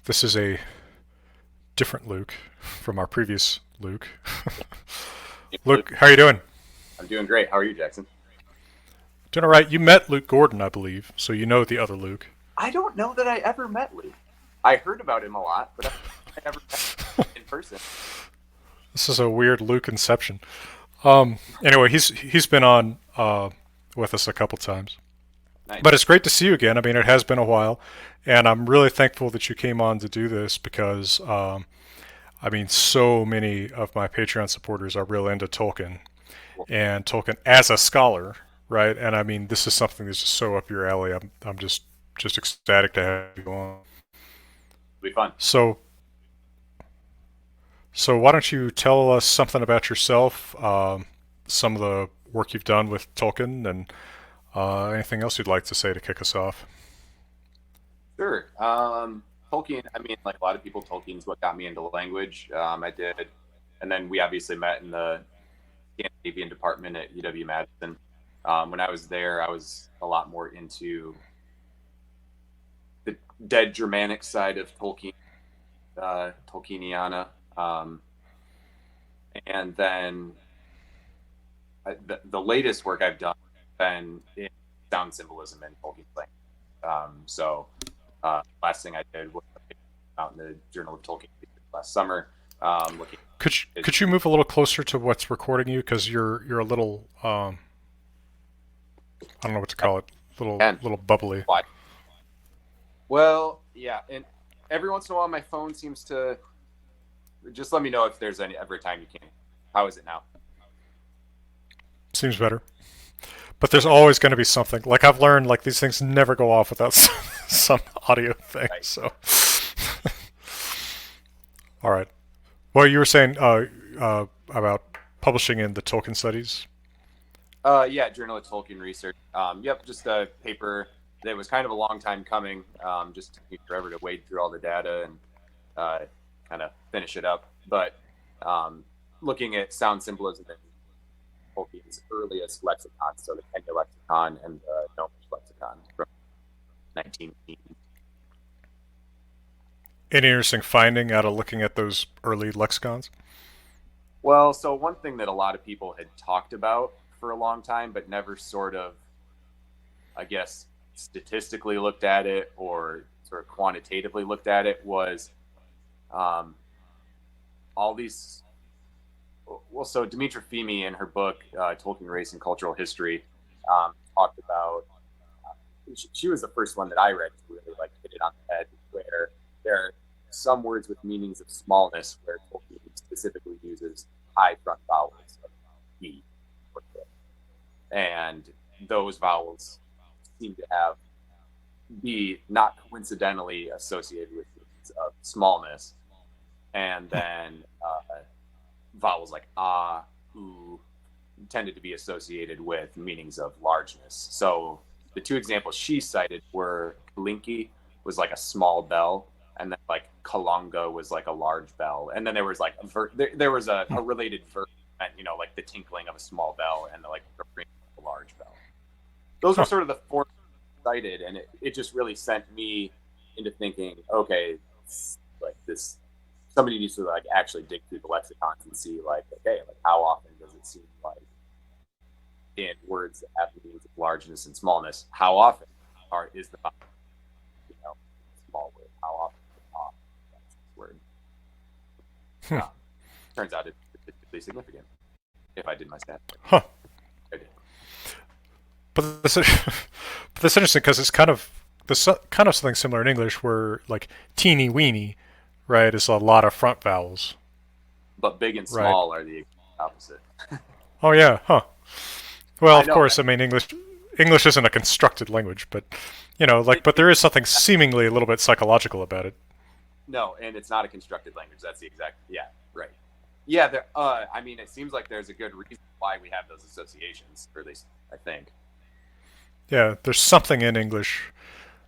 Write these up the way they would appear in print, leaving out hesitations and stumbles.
This is a different Luke from our previous Luke. Hey, Luke, Luke, how are you doing? I'm doing great. How are you, Jackson? Doing all right. You met Luke Gordon, I believe, so you know the other Luke. I don't know that I ever met Luke. I heard about him a lot, but I never met him in person. This is a weird Luke inception. Anyway, he's been on with us a couple times, but Nice. it's great to see you again. I mean, it has been a while, and I'm really thankful that you came on to do this because I mean, so many of my Patreon supporters are real into Tolkien Well, and Tolkien as a scholar, right? And I mean, this is something that's just so up your alley. I'm just ecstatic to have you on. it'll be fun. So so why don't you tell us something about yourself, some of the work you've done with Tolkien, and anything else you'd like to say to kick us off? Sure. Tolkien, I mean, like a lot of people, Tolkien's what got me into language. I did. And then we obviously met in the Scandinavian department at UW-Madison. When I was there, I was a lot more into the dead Germanic side of Tolkien, Tolkieniana. Um, and then the latest work I've done has been in sound symbolism and Tolkien language. Last thing I did was out in the Journal of Tolkien last summer, looking at Could you move a little closer to what's recording you because you're a little I don't know what to call it, and little bubbly. why. Well, yeah, and every once in a while my phone seems to just let me know if there's any every time you can. How is it now? Seems better. But there's always going to be something. Like I've learned, like these things never go off without some audio thing. Right. So, all right. Well, you were saying about publishing in the Tolkien studies. Yeah, Journal of Tolkien Research. Yep, just a paper that was kind of a long time coming. Just took me forever to wade through all the data and uh, kind of finish it up. But looking at sound symbolism in Tolkien's earliest lexicon, so the Kenya lexicon and the Gnomish lexicon from 19. Any interesting finding out of looking at those early lexicons? Well, so one thing that a lot of people had talked about for a long time, but never sort of, I guess, statistically looked at it or sort of quantitatively looked at it was um, all these. Well, so Dimitra Fimi in her book Tolkien, Race and Cultural History talked about. She was the first one that I read to really like hit it on the head, where there are some words with meanings of smallness where Tolkien specifically uses high front vowels like e or k, and those vowels seem to have be not coincidentally associated with meanings of smallness, and then vowels like ah, oo tended to be associated with meanings of largeness. So the two examples she cited were Kalinki was like a small bell, and then like Kalonga was like a large bell, and then there was like there was a related verb, like the tinkling of a small bell and like the ring of a large bell. Those were Huh. sort of the four cited, and it just really sent me into thinking, okay, like this somebody needs to like actually dig through the lexicons and see like, okay, like how often does it seem like in words that have meanings of largeness and smallness, how often is the small word, how often is the word? Hmm. Um, Turns out it's statistically significant. If I did my stats, Huh. I did. But this, but that's interesting because it's kind of something similar in English, where like teeny weeny, right, is a lot of front vowels, But big and right? small are the opposite. Oh yeah, huh. Well, I of know. course. I mean, English isn't a constructed language, but It, but there is something seemingly a little bit psychological about it. no, and it's not a constructed language. That's the exact. Yeah, right. Yeah, there. I mean, it seems like there's a good reason why we have those associations, or at least I think. Yeah, there's something in English,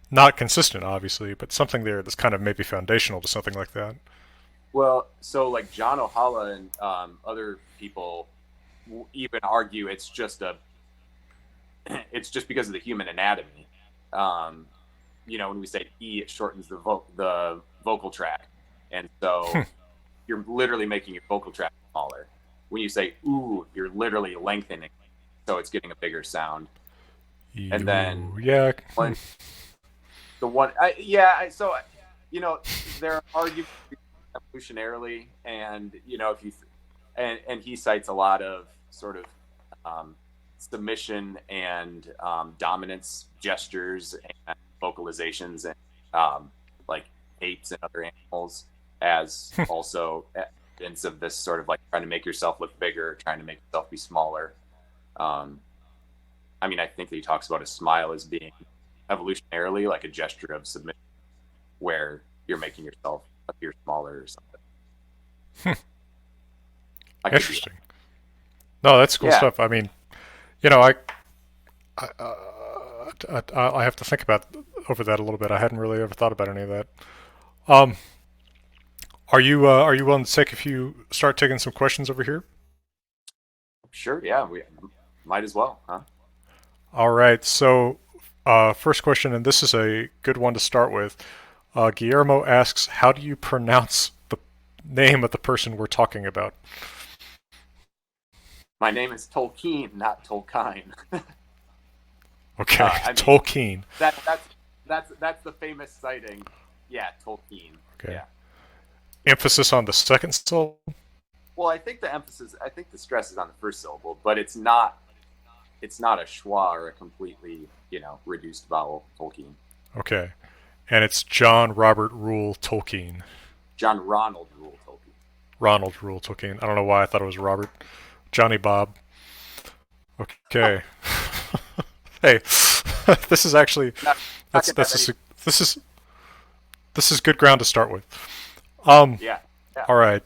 not consistent, obviously, but something there that's kind of maybe foundational to something like that. Well, so like John O'Hala and other people even argue it's just because of the human anatomy. Um, when we say e, it shortens the vocal tract, and so you're literally making your vocal tract smaller. When you say ooh, you're literally lengthening, so it's getting a bigger sound. And then Yeah. when the one, so there are arguments evolutionarily, and if you and he cites a lot of sort of submission and dominance gestures and vocalizations and like apes and other animals as also evidence of this sort of like trying to make yourself look bigger, trying to make yourself be smaller. I mean, I think that he talks about a smile as being evolutionarily like a gesture of submission, where you're making yourself appear smaller or something. Interesting. No, that's cool stuff. I mean, I, I have to think about over that a little bit. I hadn't really ever thought about any of that. Um, are you willing to take if you start taking some questions over here? Sure, yeah, we might as well, huh? All right. So, first question, and this is a good one to start with. Guillermo asks, "How do you pronounce the name of the person we're talking about?" My name is Tolkien, not Tolkien. Okay, I mean, Tolkien. That's the famous sighting. Yeah, Tolkien. Okay. Yeah. Emphasis on the second syllable. Well, I think the stress is on the first syllable, but it's not a schwa or a completely, reduced vowel. Tolkien. Okay, and it's John Robert Rule Tolkien. John Ronald Rule Tolkien. Ronald Rule Tolkien. I don't know why I thought it was Robert. Johnny Bob. Okay. Hey, this is actually this is good ground to start with. Yeah. All right.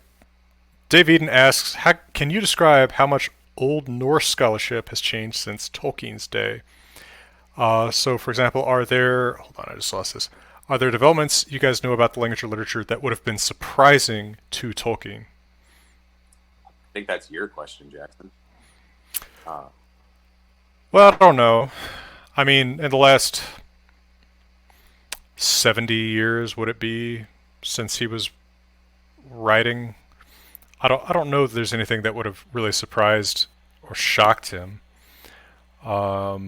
Dave Eden asks, can you describe how much Old Norse scholarship has changed since Tolkien's day? So, for example, hold on, I just lost this. Are there developments you guys know about the language or literature that would have been surprising to Tolkien? I think that's your question, Jackson. Well, I don't know. I mean, in the last 70 years, would it be, since he was writing? I don't know if there's anything that would have really surprised or shocked him. So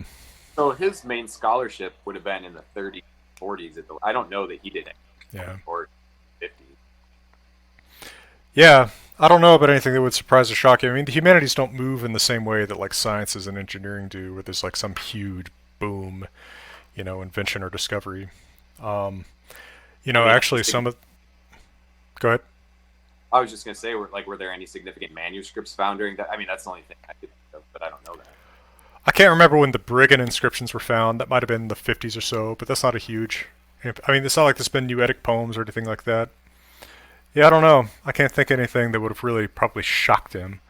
his main scholarship would have been in the 30s, 40s. I don't know that he did anything or 50s. Yeah, I don't know about anything that would surprise or shock you. I mean, the humanities don't move in the same way that like sciences and engineering do, where there's like some huge boom, invention or discovery. Actually, some of. Go ahead. I was just gonna say, were there any significant manuscripts found during that? I mean, that's the only thing I could think of, but I don't know that. I can't remember when the Brigand inscriptions were found. That might have been the 50s or so, but that's not a huge. I mean, it's not like there's been Nuetic poems or anything like that. Yeah, I don't know. I can't think of anything that would have really probably shocked him.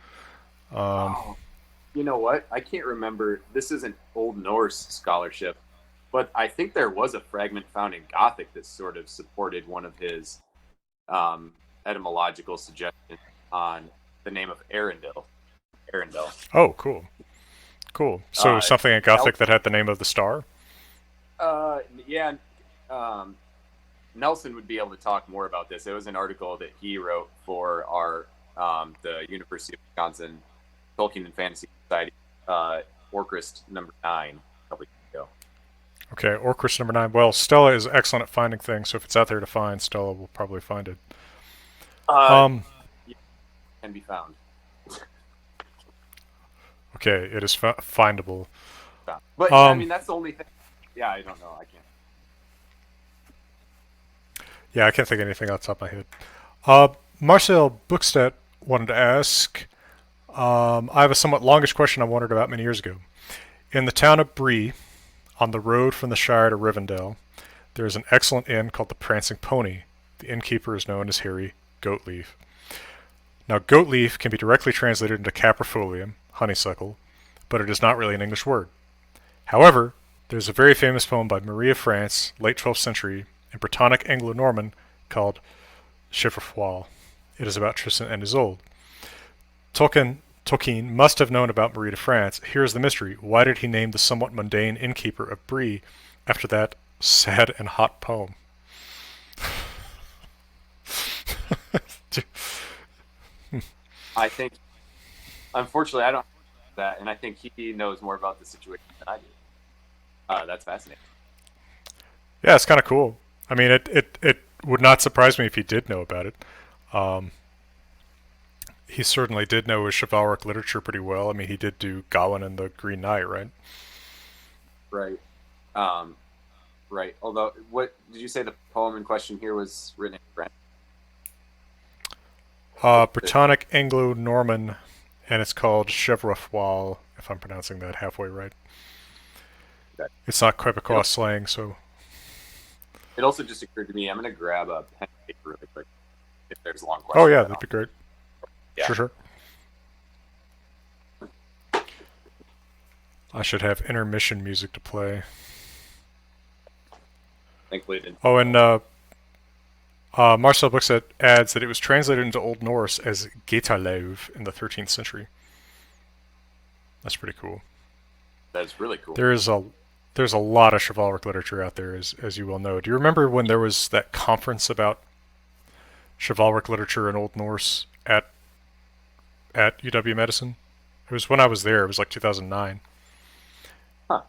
You know what? I can't remember. This isn't Old Norse scholarship, but I think there was a fragment found in Gothic that sort of supported one of his etymological suggestions on the name of Arundel. Oh, cool. Cool. So something in Gothic that had the name of the star? Yeah. Nelson would be able to talk more about this. It was an article that he wrote for our the University of Wisconsin Tolkien and Fantasy Society Orcrist number 9 a couple years ago. Okay, Orcrist number 9. Well, Stella is excellent at finding things, so if it's out there to find, Stella will probably find it. Yeah, can be found. Okay, it is findable. But I mean, that's the only thing. Yeah, I don't know. I can't. Yeah, I can't think of anything off the top of my head. Marcel Bookstedt wanted to ask, I have a somewhat longish question I wondered about many years ago. In the town of Bree, on the road from the Shire to Rivendell, there is an excellent inn called the Prancing Pony. The innkeeper is known as Harry Goatleaf. Now, goatleaf can be directly translated into caprifolium, honeysuckle, but it is not really an English word. However, there's a very famous poem by Marie of France, late 12th century, in Brittonic Anglo-Norman called Chevrefoil. It is about Tristan and Isolde. Tolkien must have known about Marie de France. Here is the mystery. Why did he name the somewhat mundane innkeeper of Bree after that sad and hot poem? I think, unfortunately, I don't have that, and I think he knows more about the situation than I do. That's fascinating. Yeah, it's kind of cool. I mean, it would not surprise me if he did know about it. Um, he certainly did know his chivalric literature pretty well. I mean, he did do Gawain and the Green Knight, right? Right. Um, right. Although, what did you say the poem in question here was written in French? Britannic Anglo-Norman, and it's called Chevrefoil, if I'm pronouncing that halfway right. Okay. It's not It'll, Quebecois slang, so. it also just occurred to me. I'm going to grab a pen and paper really quick if there's long Oh questions. yeah, that'd be great. Yeah. Sure, sure. I should have intermission music to play. Thankfully, it didn't. Oh, and Marcel Buxet adds that it was translated into Old Norse as Getarlauv in the 13th century. That's pretty cool. That's really cool. There's a lot of chivalric literature out there, as you well know. Do you remember when there was that conference about chivalric literature in Old Norse at UW Medicine? It was when I was there. It was like 2009. Huh.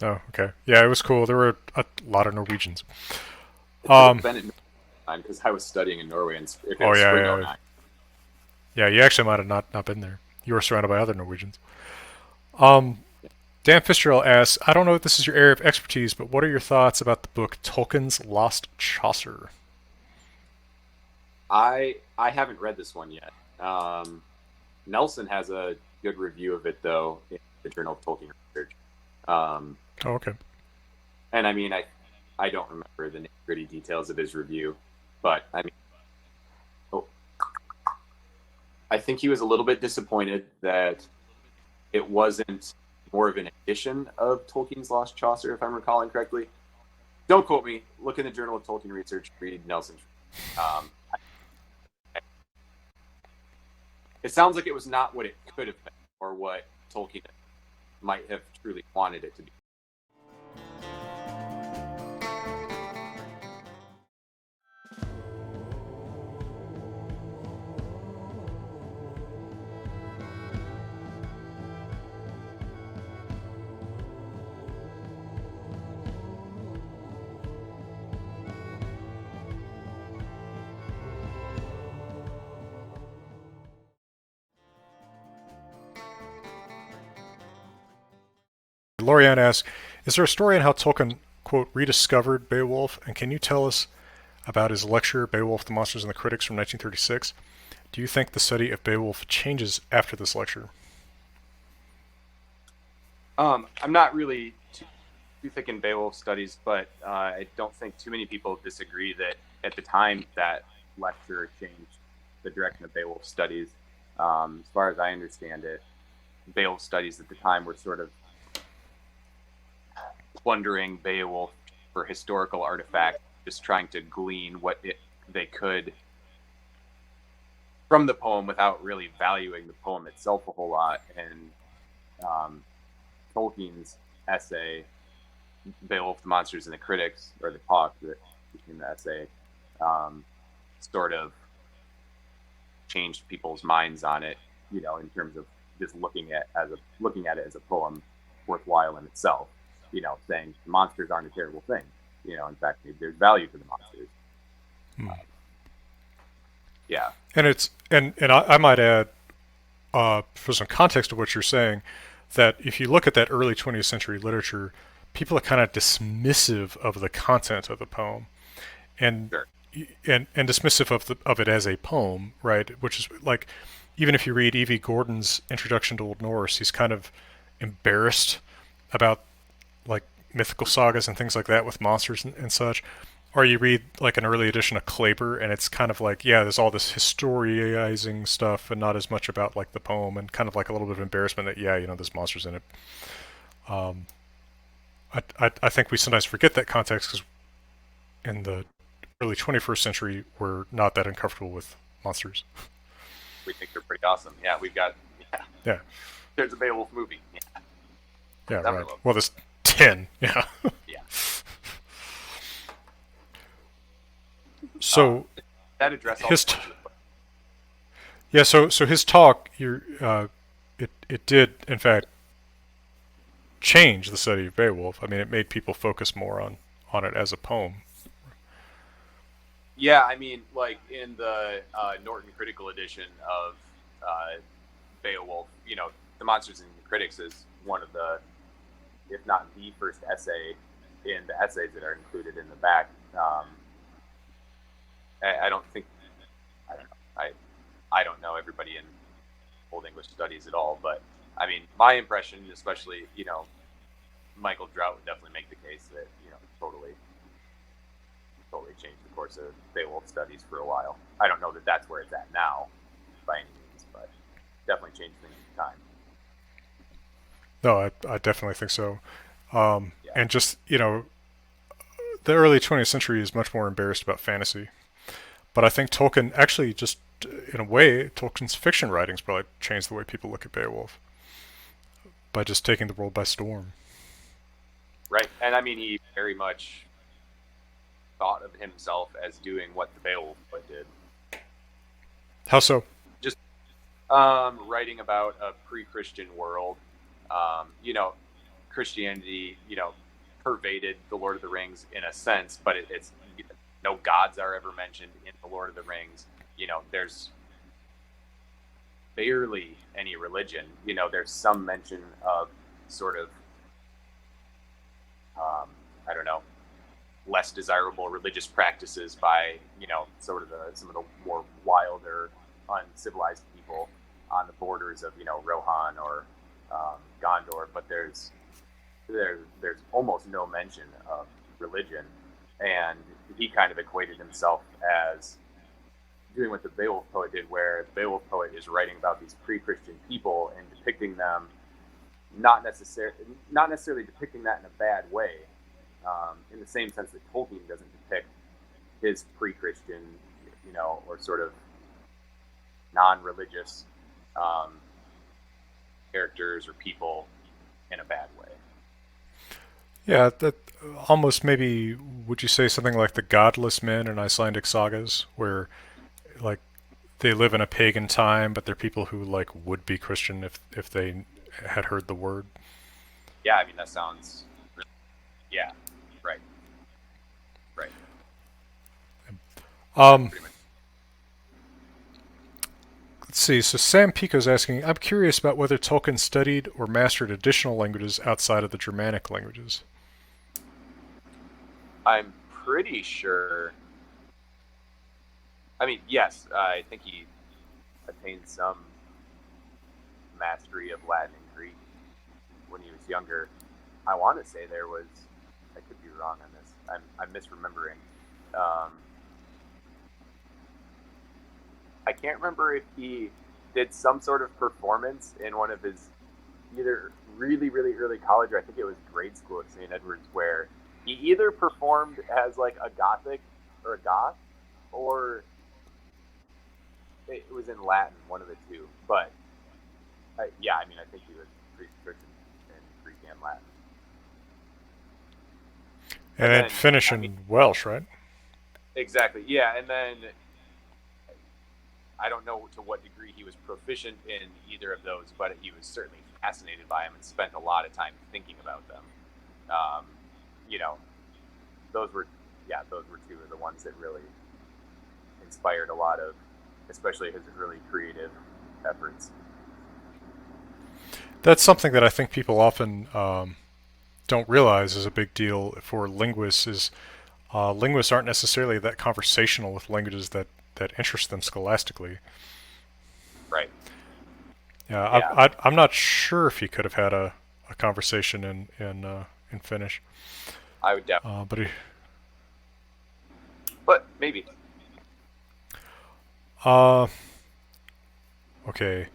Oh, okay. Yeah, it was cool. There were a lot of Norwegians. It could have been at time because I was studying in Norway in spring Oh yeah, yeah. 09. Yeah, you actually might have not been there. You were surrounded by other Norwegians. Dan Fitzgerald asks, I don't know if this is your area of expertise, but what are your thoughts about the book Tolkien's Lost Chaucer? I haven't read this one yet. Nelson has a good review of it though in the Journal of Tolkien Research. Oh, okay. And I mean, I don't remember the nitty-gritty details of his review, but I mean, I think he was a little bit disappointed that it wasn't more of an edition of Tolkien's Lost Chaucer, if I'm recalling correctly. Don't quote me. Look in the Journal of Tolkien Research. Read Nelson's. It sounds like it was not what it could have been, or what Tolkien might have truly wanted it to be. Lorianne asks, is there a story on how Tolkien, quote, rediscovered Beowulf? And can you tell us about his lecture, Beowulf, the Monsters and the Critics from 1936? Do you think the study of Beowulf changes after this lecture? I'm not really too thick in Beowulf studies, but I don't think too many people disagree that at the time that lecture changed the direction of Beowulf studies. As far as I understand it, Beowulf studies at the time were sort of plundering Beowulf for historical artifacts, just trying to glean what they could from the poem without really valuing the poem itself a whole lot. And Tolkien's essay, Beowulf, the Monsters and the Critics, or the talk that became the essay, sort of changed people's minds on it, in terms of just looking at it as a poem worthwhile in itself, saying the monsters aren't a terrible thing. In fact, there's value to the monsters. Yeah. And I might add, for some context to what you're saying, that if you look at that early 20th century literature, people are kind of dismissive of the content of the poem, and Sure. and dismissive of it as a poem, right? Which is like, even if you read E.V. Gordon's Introduction to Old Norse, he's kind of embarrassed about like mythical sagas and things like that with monsters and such. Or you read like an early edition of Kleber, and it's kind of like, yeah, there's all this historizing stuff, and not as much about like the poem, and kind of like a little bit of embarrassment that, yeah, there's monsters in it. I think we sometimes forget that context because in the early 21st century, we're not that uncomfortable with monsters. We think they're pretty awesome. Yeah, we've got. Yeah. There's a Beowulf movie. Yeah, right. Well, there's 10. Yeah. Yeah. So That address all his points of the book. yeah, so his talk, it did in fact change the study of Beowulf. I mean, it made people focus more on it as a poem. Yeah, I mean, like in the Norton Critical Edition of uh, Beowulf, the Monsters and the Critics is one of the, if not the first essay in the essays that are included in the back. I don't think, I don't know, I don't know everybody in Old English studies at all, but I mean, my impression, especially, Michael Drought would definitely make the case that, totally changed the course of Beowulf studies for a while. I don't know that that's where it's at now by any means, but definitely changed things in time. No, I definitely think so. Yeah. And just the early 20th century is much more embarrassed about fantasy. But I think Tolkien actually just, in a way, Tolkien's fiction writings probably changed the way people look at Beowulf by just taking the world by storm. Right. And I mean, he very much thought of himself as doing what the Beowulf poet did. How so? Just writing about a pre-Christian world. Christianity, pervaded the Lord of the Rings in a sense, but it's no gods are ever mentioned in the Lord of the Rings. There's barely any religion. There's some mention of sort of, I don't know, less desirable religious practices by sort of some of the more wilder, uncivilized people on the borders of Rohan or Gondor, but there's almost no mention of religion, and he kind of equated himself as doing what the Beowulf poet did, where the Beowulf poet is writing about these pre-Christian people and depicting them not necessarily depicting that in a bad way, in the same sense that Tolkien doesn't depict his pre-Christian, or sort of non-religious characters or people in a bad way. Yeah, that almost maybe would you say something like the godless men in Icelandic sagas, where like they live in a pagan time, but they're people who like would be Christian if they had heard the word. Yeah, I mean that sounds really, yeah, right, right. That's Um, pretty much. let's see. So Sam Pico's asking, I'm curious about whether Tolkien studied or mastered additional languages outside of the Germanic languages. I'm pretty sure. I mean, yes, I think he attained some mastery of Latin and Greek when he was younger. I want to say there was. I could be wrong on this. I'm misremembering. Um, I can't remember if he did some sort of performance in one of his either really really early college or I think it was grade school at St. Edward's where he either performed as like a gothic or a goth or it was in Latin, one of the two. But yeah, I mean, I think he was pretty proficient in Greek and Latin. And And then then, Finnish I mean, and Welsh, right? exactly, yeah. And then I don't know to what degree he was proficient in either of those, but he was certainly fascinated by them and spent a lot of time thinking about them. Um, you know, those were, yeah, those were two of the ones that really inspired a lot of, especially his early creative efforts. That's something that I think people often don't realize is a big deal for linguists. Is linguists aren't necessarily that conversational with languages that interest them scholastically. Right. Yeah, Yeah. I'm not sure if he could have had a conversation in Finnish, I would definitely, but he, but maybe. uh, okay,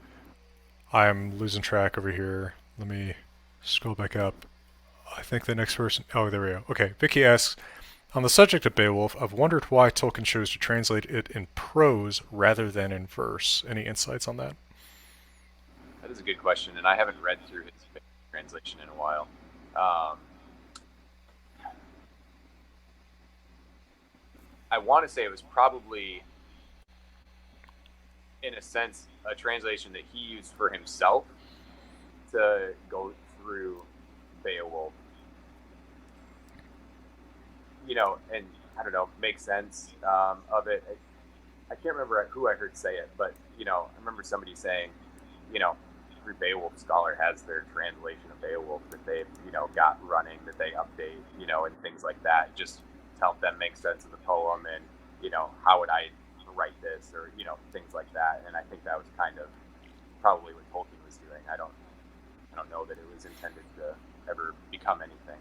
I'm losing track over here. Let me scroll back up. I think the next person. Oh, there we go. Okay, Vicky asks, on the subject of Beowulf, I've wondered why Tolkien chose to translate it in prose rather than in verse. Any insights on that? That is a good question, and I haven't read through his translation in a while. Um, I want to say it was probably, in a sense, a translation that he used for himself to go through Beowulf, and I don't know, make sense of it. I can't remember who I heard say it, but I remember somebody saying, you know, every Beowulf scholar has their translation of Beowulf that they've got running, that they update, and things like that, just to help them make sense of the poem, and how would I write this, or things like that. And I think that was kind of probably what Tolkien was doing. I don't know that it was intended to ever become anything.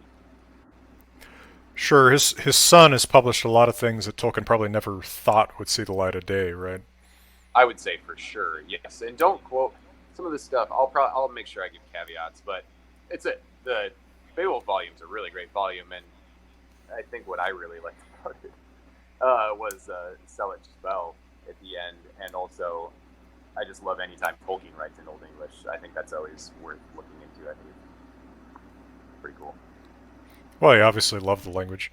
Sure, his son has published a lot of things that Tolkien probably never thought would see the light of day, right? I would say for sure, yes. And don't quote some of the stuff. I'll make sure I give caveats, but the Beowulf volume is a really great volume, and I think what I really liked about it was Selleck's spell at the end, and also I just love anytime Tolkien writes in Old English. I think that's always worth looking into. I think it's pretty cool. Well, he obviously loved the language.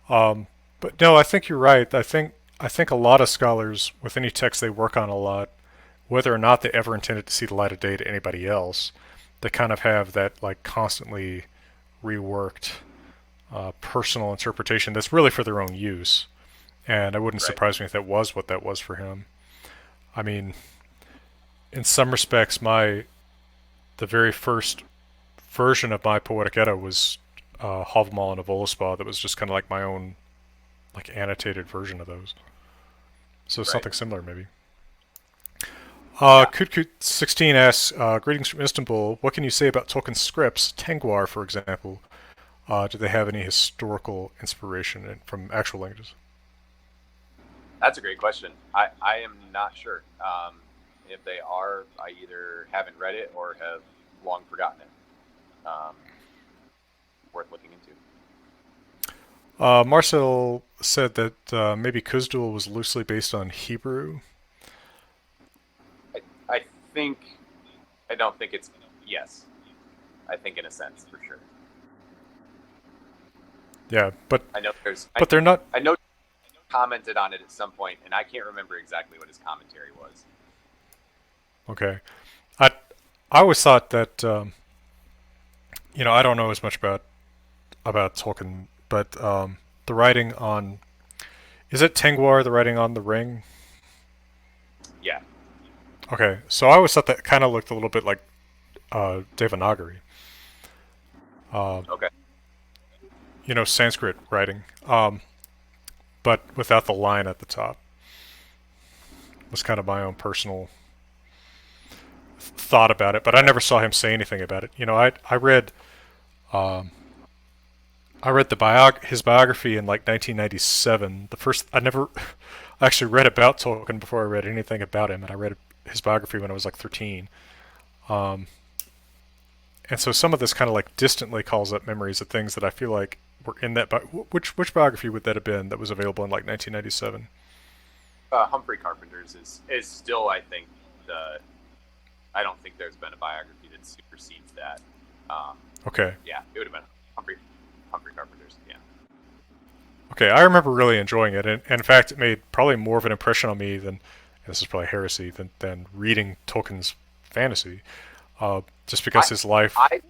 Um, but no, I think you're right. I think a lot of scholars with any text they work on a lot, whether or not they ever intended to see the light of day to anybody else, they kind of have that like constantly reworked personal interpretation that's really for their own use. And it wouldn't Right. surprise me if that was what that was for him. I mean, in some respects, the very first version of my Poetic Edda was Havamal and a Voluspa that was just kind of like my own like annotated version of those. So Right. something similar maybe. Yeah. Kutkut16 asks, greetings from Istanbul. What can you say about Tolkien's scripts, Tengwar, for example? Do they have any historical inspiration from actual languages? That's a great question. I am not sure. If they are, I either haven't read it or have long forgotten it. Worth looking into. Marcel said that maybe Kuzdul was loosely based on Hebrew. I think I don't think it's yes. I think in a sense for sure. Yeah, but I know there's but they're not. I know commented on it at some point, and I can't remember exactly what his commentary was. Okay, I I always thought that I don't know as much about Tolkien, but the writing on is it Tengwar, the writing on the ring? Yeah. Okay, so I always thought that kind of looked a little bit like Devanagari, uh, Okay. Sanskrit writing, but without the line at the top. It was kind of my own personal thought about it, but I Okay. never saw him say anything about it. Um, I read his biography in like 1997. The first I never actually read about Tolkien before I read anything about him, and I read his biography when I was like 13. Um, and so some of this kind of like distantly calls up memories of things that I feel like were in that. Which biography would that have been that was available in like 1997? Humphrey Carpenter's is still, I think, the. I don't think there's been a biography that supersedes that. Um, Okay. yeah, it would have been Humphrey Humphrey Carpenter's. Yeah. Okay, I remember really enjoying it, and in fact, it made probably more of an impression on me than, and this is probably heresy, than reading Tolkien's fantasy, just I because his life. I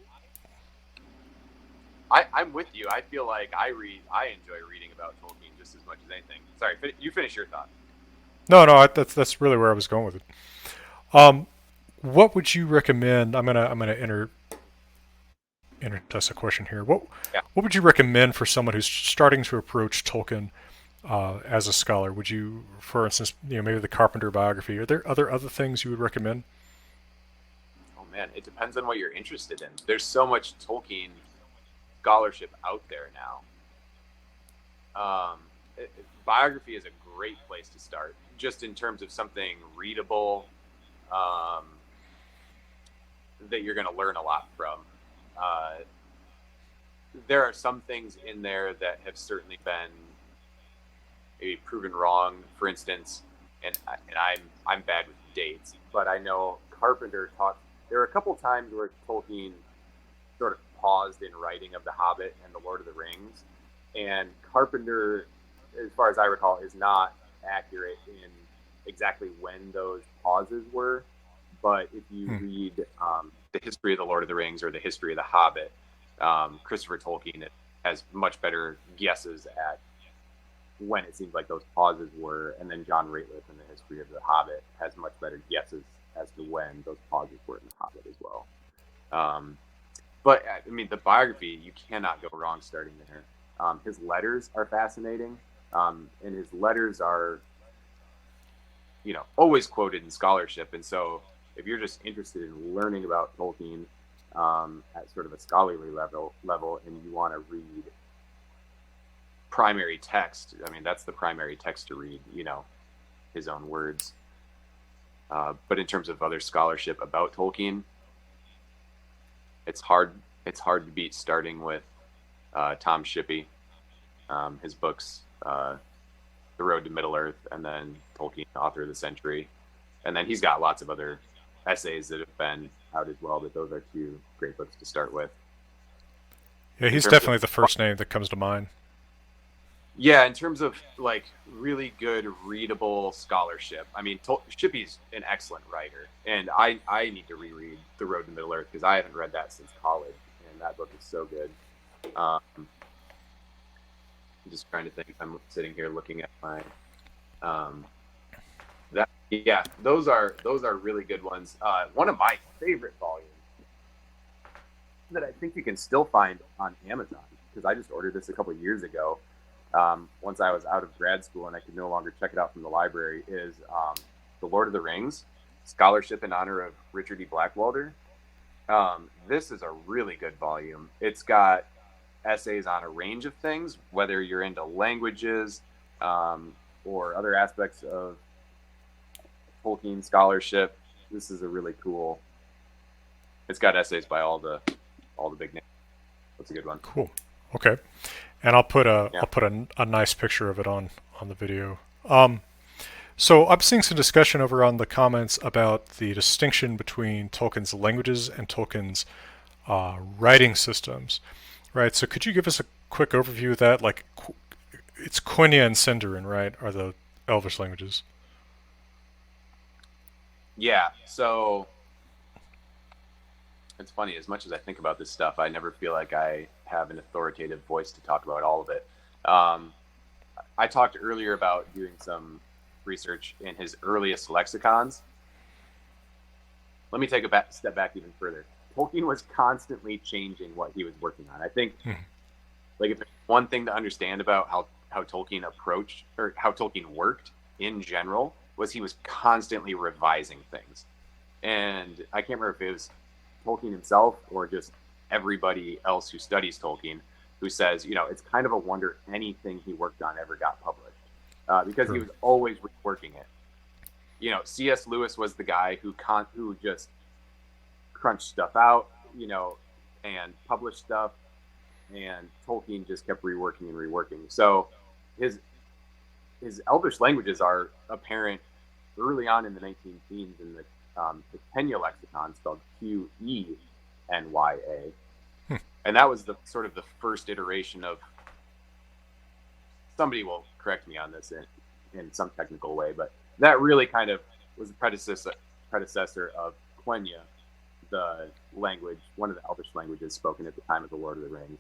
I'm with you. I feel like I enjoy reading about Tolkien just as much as anything. Sorry, you finish your thought. No, no, that's really where I was going with it. Um, what would you recommend? I'm gonna intertest a question here. Yeah. What would you recommend for someone who's starting to approach Tolkien as a scholar? Would you, for instance, maybe the Carpenter biography? Are there other things you would recommend? Oh man, it depends on what you're interested in. There's so much Tolkien scholarship out there now. Biography is a great place to start, just in terms of something readable, um, that you're going to learn a lot from. Uh, there are some things in there that have certainly been maybe proven wrong. For instance, and I'm bad with dates, but I know Carpenter talked. There were a couple times where Tolkien sort of paused in writing of The Hobbit and The Lord of the Rings, and Carpenter as far as I recall, is not accurate in exactly when those pauses were. But if you Hmm. read the history of the Lord of the Rings or the history of the Hobbit, Christopher Tolkien has much better guesses at when it seems like those pauses were, and then John Rateliff in the history of the Hobbit has much better guesses as to when those pauses were in the Hobbit as well. But I mean, the biography, you cannot go wrong starting there. His letters are fascinating, and his letters are, always quoted in scholarship. And so, if you're just interested in learning about Tolkien at sort of a scholarly level, and you want to read primary text, I mean, that's the primary text to read. His own words. But in terms of other scholarship about Tolkien, it's hard. It's hard to beat starting with Tom Shippey, his books, The Road to Middle Earth, and then Tolkien, Author of the Century, and then he's got lots of other essays that have been out as well. But those are two great books to start with. Yeah, In he's terms of definitely the first name that comes to mind. Yeah, in terms of like really good readable scholarship, I mean, Shippey's an excellent writer, and I need to reread The Road to Middle Earth because I haven't read that since college, and that book is so good. I'm just trying to think. I'm sitting here looking at my that yeah, those are really good ones. One of my favorite volumes that I think you can still find on Amazon because I just ordered this a couple years ago. Once I was out of grad school and I could no longer check it out from the library, is The Lord of the Rings, Scholarship in Honor of Richard E. Blackwelder. This is a really good volume. It's got essays on a range of things, whether you're into languages or other aspects of Tolkien scholarship. This is a really cool. It's got essays by all the big names. That's a good one. Cool. Okay. And I'll put a Yeah. I'll put a nice picture of it on the video. So I'm seeing some discussion over on the comments about the distinction between Tolkien's languages and Tolkien's writing systems, right? So could you give us a quick overview of that? Like, it's Quenya and Sindarin, right? Are the Elvish languages? Yeah. So it's funny. As much as I think about this stuff, I never feel like I have an authoritative voice to talk about all of it. Um, I talked earlier about doing some research in his earliest lexicons. Let me take a step back even further. Tolkien was constantly changing what he was working on. I think, Hmm. like, if one thing to understand about how Tolkien approached or how Tolkien worked in general was he was constantly revising things. And I can't remember if it was Tolkien himself or just everybody else who studies Tolkien who says, it's kind of a wonder anything he worked on ever got published because he Sure. was always reworking it. C.S. Lewis was the guy who just crunched stuff out, and published stuff, and Tolkien just kept reworking and reworking. So his Elvish languages are apparent early on in the 19 teens in the Kenya lexicon spelled Qenya, Hmm. and that was the sort of the first iteration of. Somebody will correct me on this in some technical way, but that really kind of was the predecessor of Quenya, the language, one of the Elvish languages spoken at the time of the Lord of the Rings.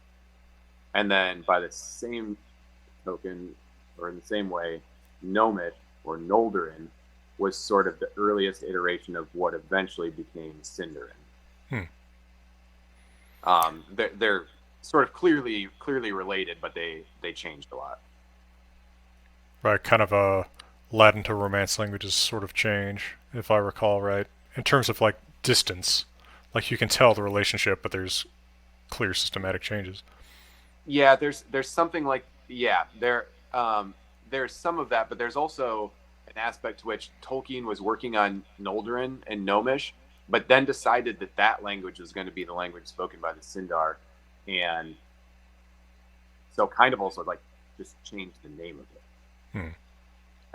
And then by the same token, or in the same way, Gnomish or Noldorin was sort of the earliest iteration of what eventually became Sindarin. Hmm. They're sort of clearly related, but they changed a lot. Right, kind of a Latin to Romance languages sort of change, if I recall right, in terms of like distance. Like you can tell the relationship, but there's clear systematic changes. Yeah, there's something like there's some of that, but there's also an aspect to which Tolkien was working on Noldorin and Gnomish, but then decided that language was going to be the language spoken by the Sindar, and so kind of also like just changed the name of it. Hmm.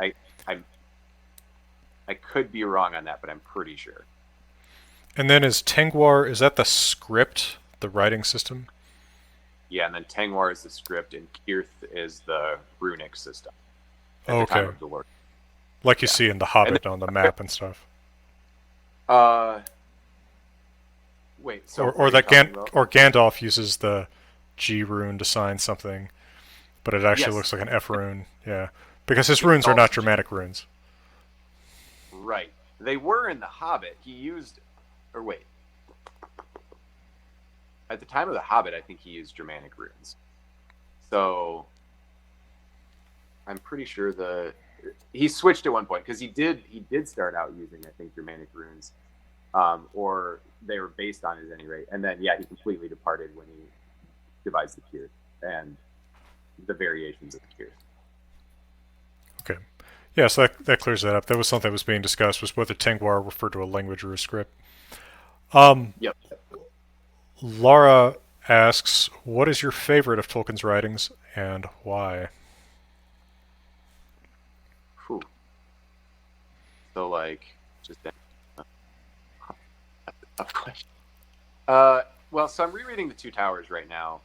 I I I could be wrong on that, but I'm pretty sure. And then is Tengwar, is that the script, the writing system? Yeah, and then Tengwar is the script, and Kirth is the runic system at the time Okay. of the Lord. Like you Yeah, see in The and Hobbit on the then, map and stuff. wait. So Or what are you that talking about? Gandalf uses the G rune to sign something, but it actually Yes, looks like an F rune. Yeah. Because his it's runes are called not Germanic runes. right. They were in the Hobbit. He used, or wait, at the time of the Hobbit, I think he used Germanic runes. So I'm pretty sure he switched at one point because he did start out using, I think, Germanic runes, or they were based on it at any rate. And then yeah, he completely departed when he devised the cure and the variations of the cure. Okay. Yeah, so that clears that up. That was something that was being discussed, was whether Tengwar referred to a language or a script. Um, Yep. Laura asks, what is your favorite of Tolkien's writings and why? Whew. So like, just a question. Well, so I'm rereading the Two Towers right now,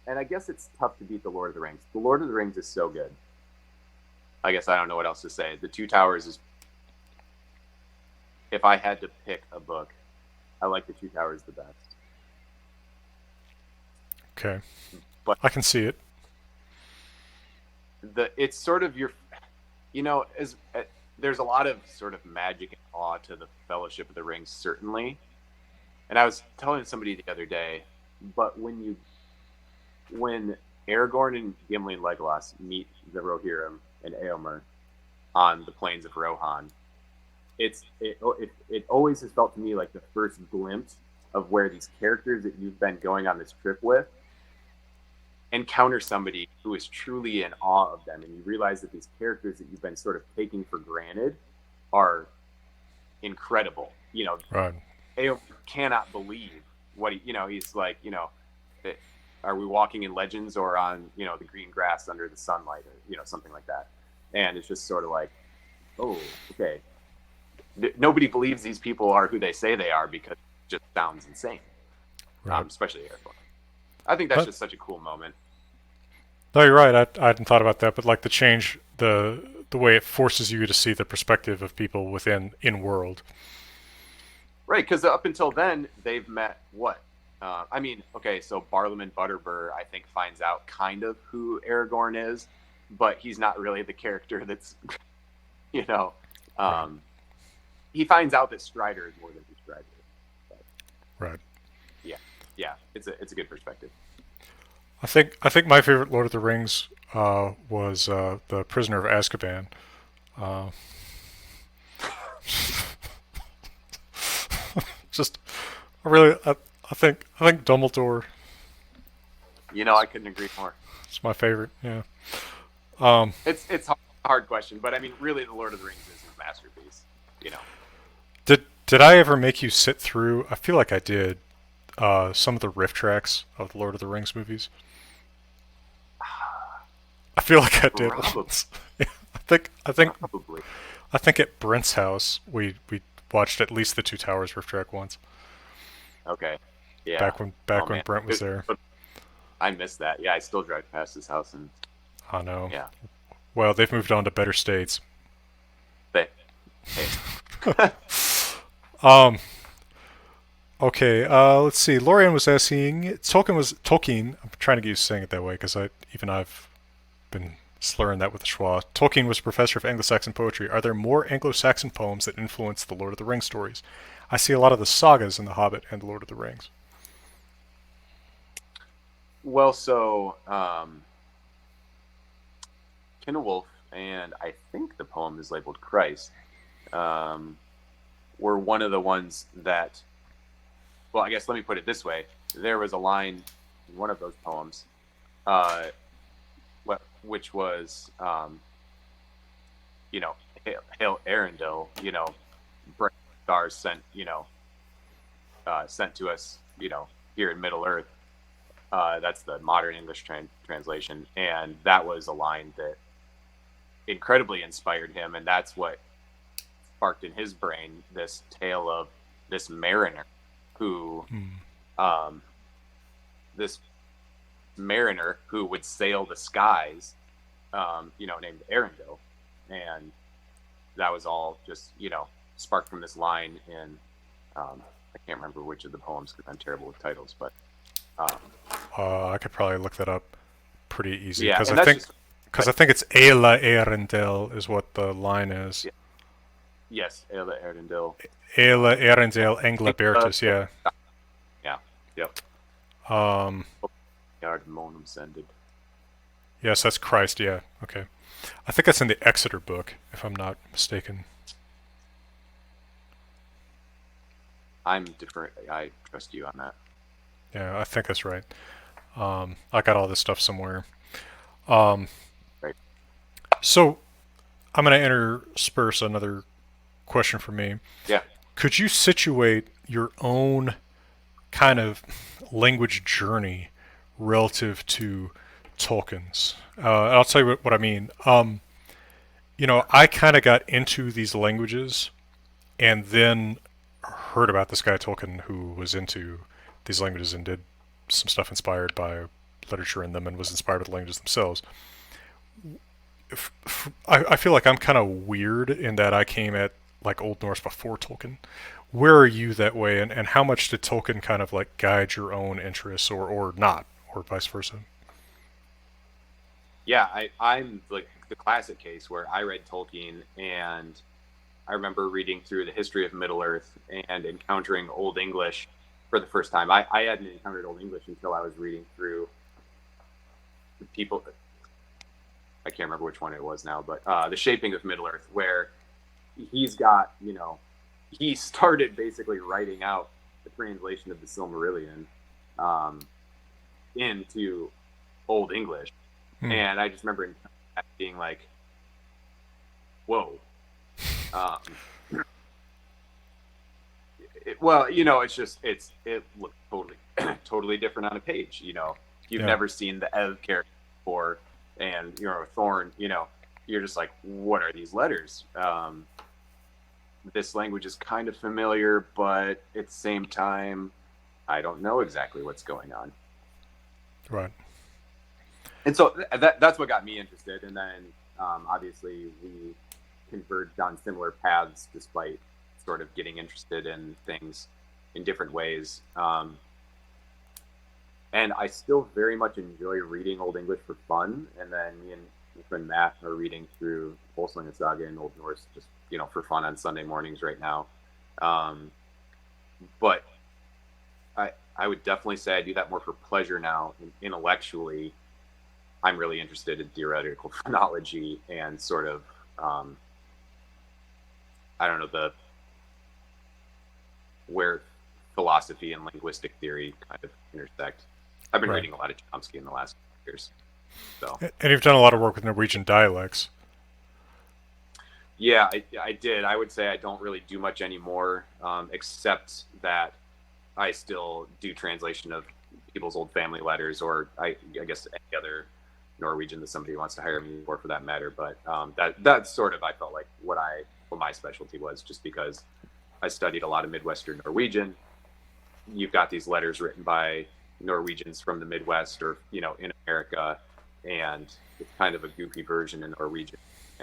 and I guess it's tough to beat the Lord of the Rings. The Lord of the Rings is so good. I guess I don't know what else to say. The Two Towers is, if I had to pick a book, I like the Two Towers the best. Okay. But I can see it. it's sort of your, as there's a lot of sort of magic and awe to the Fellowship of the Ring, certainly. And I was telling somebody the other day, but when Aragorn and Gimli and Legolas meet the Rohirrim and Eomer on the plains of Rohan, it always has felt to me like the first glimpse of where these characters that you've been going on this trip with encounter somebody who is truly in awe of them, and you realize that these characters that you've been sort of taking for granted are incredible. Right. Eomer cannot believe what he's like. Are we walking in legends or on the green grass under the sunlight, or something like that? And it's just sort of like, oh, okay. Nobody believes these people are who they say they are because it just sounds insane. Right. Especially Aragorn. I think that's But, just such a cool moment. no, you're right. I hadn't thought about that, but like the change, the way it forces you to see the perspective of people within in world. Right, because up until then, they've met what? Okay, so Barlaam Butterbur, I think, finds out kind of who Aragorn is, but he's not really the character that's, you know, Right. um, he finds out that Strider is more than who Strider is. But Right. yeah, yeah, it's a good perspective. I think my favorite Lord of the Rings was the Prisoner of Azkaban. Uh, just I think Dumbledore I couldn't agree more. is my favorite. Yeah. Um, It's a hard question, but I mean, really, the Lord of the Rings is his masterpiece. You know, did I ever make you sit through? I feel like I did. Some of the riff tracks of the Lord of the Rings movies. I feel like I did probably, once. Yeah, probably. I think at Brent's house we watched at least the Two Towers riff track once. Okay, yeah. Oh Back when man, Brent was there. I miss that. Yeah, I still drive past his house, and I know. yeah, Well, they've moved on to better states. they, hey, Um. Okay. Let's see. Lorian was asking. Tolkien. I'm trying to get used to saying it that way because I've been slurring that with the schwa. Tolkien was a professor of Anglo-Saxon poetry. Are there more Anglo-Saxon poems that influence the Lord of the Rings stories? I see a lot of the sagas in The Hobbit and The Lord of the Rings. well, so Wolf, and I think the poem is labeled Christ, um, were one of the ones that. Well, I guess let me put it this way: there was a line in one of those poems, uh, which was, Hail Arundel, bright stars sent to us, here in Middle Earth. That's the modern English translation, and that was a line that incredibly inspired him, and that's what sparked in his brain this tale of this mariner who, Hmm. um, this mariner who would sail the skies, named Arundel, and that was all just sparked from this line in I can't remember which of the poems because I'm terrible with titles, but I could probably look that up pretty easy yeah, because and that's just I think it's Ela Erendel is what the line is. yeah, yes, Ella Arundel. Ela Erendel Engla Bertus, yeah. Yeah, yep. Um, Yard Monum Sended. yes, that's Christ, yeah. Okay. I think that's in the Exeter book, if I'm not mistaken. I'm different. I trust you on that. Yeah, I think that's right. I got all this stuff somewhere. Um, Right. so I'm going to intersperse another question for me. Yeah. Could you situate your own kind of language journey relative to Tolkien's? I'll tell you what I mean. I kind of got into these languages and then heard about this guy Tolkien who was into these languages and did some stuff inspired by literature in them and was inspired with the languages themselves. I feel like I'm kind of weird in that I came at like Old Norse before Tolkien. Where are you that way, and how much did Tolkien kind of like guide your own interests or not, or vice versa? Yeah, I'm like the classic case where I read Tolkien and I remember reading through the history of Middle Earth and encountering Old English for the first time. I hadn't encountered Old English until I was reading through the people. I can't remember which one it was now, but The Shaping of Middle Earth, where he's got, he started basically writing out the translation of the Silmarillion into Old English. And I just remember being like, whoa. It looks totally different on a page. You've never seen the Ev character before, and Thorn. You're just like, what are these letters? This language is kind of familiar, but at the same time, I don't know exactly what's going on. Right. And so that's what got me interested. And then obviously we converged on similar paths despite sort of getting interested in things in different ways. And I still very much enjoy reading Old English for fun. And then me and my friend Matt are reading through Volslinger Saga and Old Norse just, for fun on Sunday mornings right now. But I would definitely say I do that more for pleasure now. Intellectually, I'm really interested in theoretical phonology and sort of, where philosophy and linguistic theory kind of intersect. I've been reading a lot of Chomsky in the last years. So. And you've done a lot of work with Norwegian dialects. Yeah, I did. I would say I don't really do much anymore, except that I still do translation of people's old family letters, or I guess any other Norwegian that somebody wants to hire me for that matter. But that's sort of, I felt like what my specialty was, just because I studied a lot of Midwestern Norwegian. You've got these letters written by Norwegians from the Midwest or, in America, and it's kind of a goofy version in Norwegian.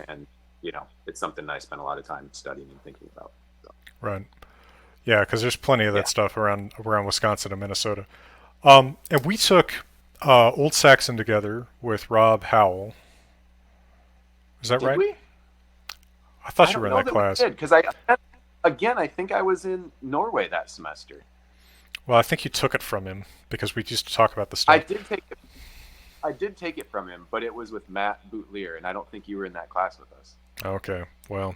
And, it's something that I spent a lot of time studying and thinking about. So. Right. Yeah, because there's plenty of that stuff around Wisconsin and Minnesota. And we took Old Saxon together with Rob Howell. Is that right? We? I thought you were in that class. Because I think I was in Norway that semester. Well, I think you took it from him because we used to talk about the stuff. I did take it from him, but it was with Matt Boutlier, and I don't think you were in that class with us. Okay, well,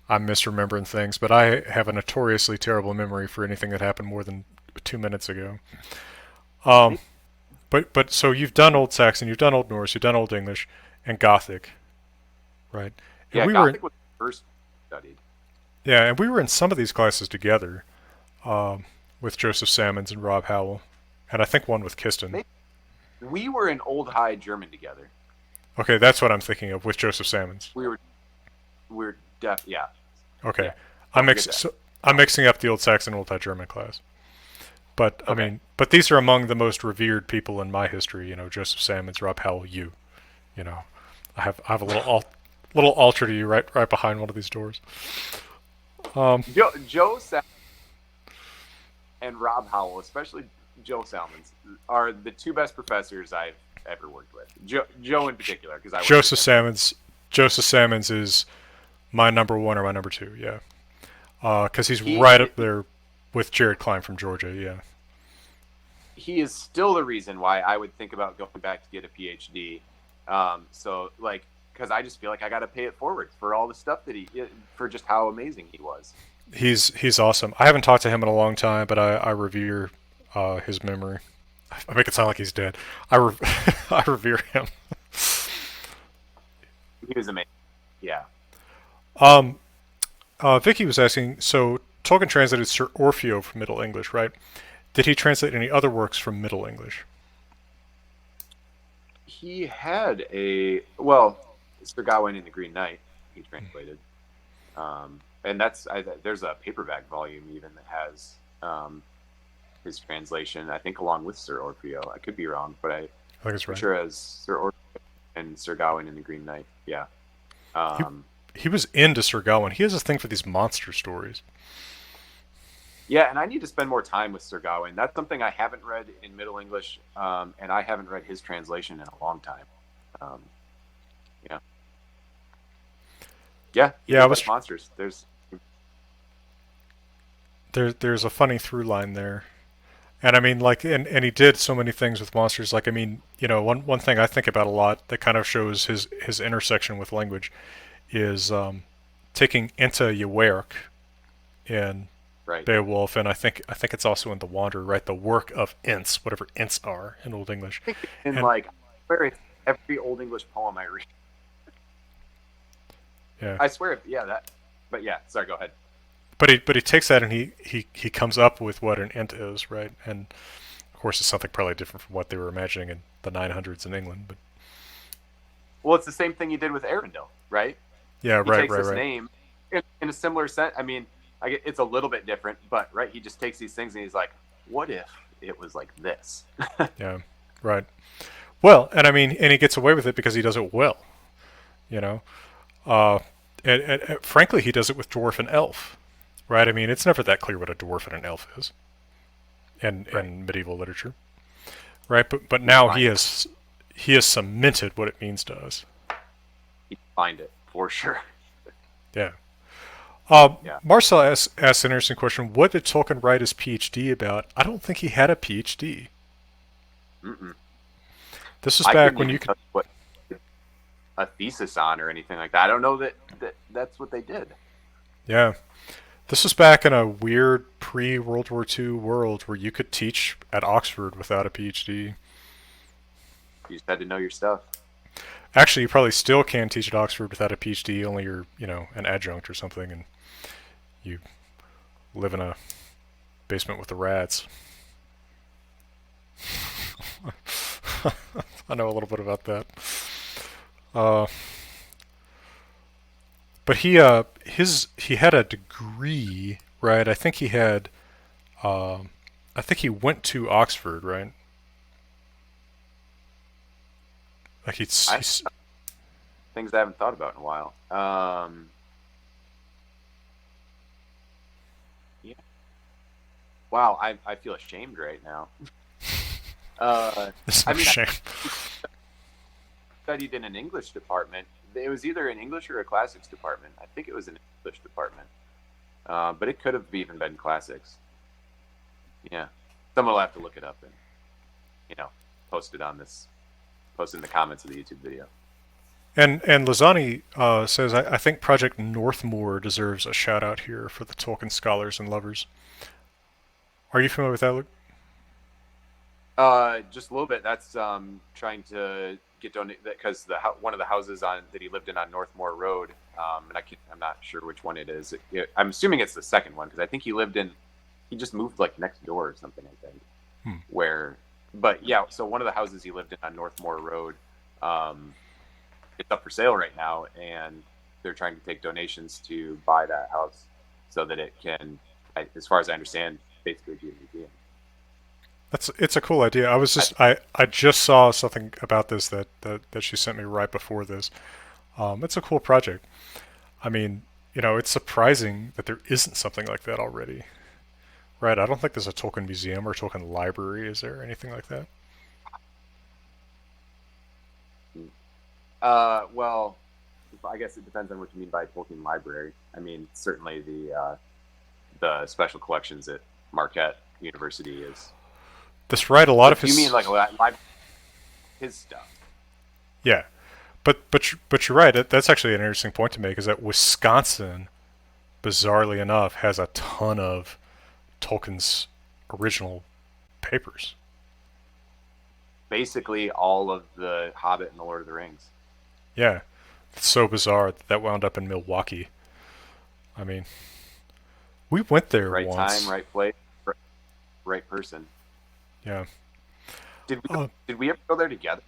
I'm misremembering things, but I have a notoriously terrible memory for anything that happened more than 2 minutes ago. But so you've done Old Saxon, you've done Old Norse, you've done Old English, and Gothic, right? And Gothic was the first studied. Yeah, and we were in some of these classes together with Joseph Salmons and Rob Howell, and I think one with Kiston. We were in Old High German together. Okay, that's what I'm thinking of with Joseph Salmons. We're deaf, yeah. Okay, Yeah. I'm mixing up the Old Saxon, Old High German class. But I Okay. mean, but these are among the most revered people in my history. You know, Joseph Salmons, Rob Howell, you. You know, I have a little altar to you right behind one of these doors. Um, Joe and Rob Howell, especially Joe Salmons, are the two best professors I've ever worked with. Joe in particular, because I worked with Joseph him for. Salmons. Joseph Salmons is my number one or my number two. Yeah, because he's He right up there with Jared Klein from Georgia. Yeah, he is still the reason why I would think about going back to get a PhD. So like, because I just feel like I got to pay it forward for all the stuff that for just how amazing he was. he's awesome. I haven't talked to him in a long time, but I revere his memory. I make it sound like he's dead. I revere him. He was amazing. Yeah, Um, Vicky was asking, so Tolkien translated Sir Orfeo from Middle English, right? Did he translate any other works from Middle English? he had Sir Gawain and the Green Knight. He translated. And there's a paperback volume even that has his translation. I think along with Sir Orfeo. I could be wrong, but I think it's I'm right. sure as Sir Orfeo and Sir Gawain and the Green Knight. Yeah. He Um, he was into Sir Gawain. He has a thing for these monster stories. yeah, and I need to spend more time with Sir Gawain. That's something I haven't read in Middle English, and I haven't read his translation in a long time. Um, yeah, yeah, he Yeah, I did was like monsters. there's a funny through line there. And I mean, like, and he did so many things with monsters. Like, I mean, you know, one thing I think about a lot that kind of shows his intersection with language is taking Enta Yewerk in Right. Beowulf, and I think it's also in The Wanderer, right? The work of Ints, whatever Ints are in Old English, I think in and like where it's every Old English poem I read. yeah, I swear, yeah, that. But yeah, sorry. Go ahead. but he takes that and he comes up with what an Int is, right? And of course, it's something probably different from what they were imagining in the 900s in England, but Well, it's the same thing he did with Arundel, right? yeah, He right, takes right, this right, name in a similar sense. I mean, it's a little bit different, but right, he just takes these things and he's like, "What if it was like this?" yeah, right. Well, and I mean, and he gets away with it because he does it well, you know. Uh, and frankly, he does it with dwarf and elf, right? I mean, it's never that clear what a dwarf and an elf is Right. in medieval literature, right? But He now defined it. he has cemented what it means to us. He defined it for sure. Yeah. Yeah. Marcel asked an interesting question. What did Tolkien write his PhD about? I don't think he had a PhD. Mm-mm. This was I back couldn't when you even could. tell you what a thesis on or anything like that. I don't know that's what they did. Yeah. This was back in a weird pre-World War II world where you could teach at Oxford without a PhD. You just had to know your stuff. Actually, you probably still can teach at Oxford without a PhD, only you're, you know, an adjunct or something, and you live in a basement with the rats. I know a little bit about that. Uh, but he had a degree, right? I think he went to Oxford, right? Like I he's things I haven't thought about in a while. Yeah. Wow, I feel ashamed right now. there's I no mean, shame. I studied in an English department. It was either an English or a classics department. I think it was an English department, but it could have even been classics. Yeah, someone will have to look it up and you know post it on this, post it in the comments of the YouTube video. And Lazani says, I think Project Northmoor deserves a shout out here for the Tolkien scholars and lovers. Are you familiar with that, Luke? Just a little bit. That's trying to get donated because one of the houses on that he lived in on Northmore Road, and I'm not sure which one it is. I'm assuming it's the second one because I think he just moved like next door or something. I think Hmm. where, but yeah. So one of the houses he lived in on Northmore Road, um, it's up for sale right now, and they're trying to take donations to buy that house so that it can, as far as I understand, basically be a museum. It's a cool idea. I, I just saw something about this that she sent me right before this. It's a cool project. I mean, it's surprising that there isn't something like that already. Right? I don't think there's a Tolkien museum or Tolkien library. Is there anything like that? well, I guess it depends on what you mean by Tolkien library. I mean, certainly the special collections at Marquette University is. That's right. A lot But of do you mean his, like live his stuff? yeah. But you're right. That's actually an interesting point to make. Is that Wisconsin, bizarrely enough, has a ton of Tolkien's original papers. Basically, all of the Hobbit and the Lord of the Rings. Yeah, it's so bizarre that wound up in Milwaukee. I mean, we went there Right time, once. right place, right person. Yeah. Did we Uh, did we ever go there together?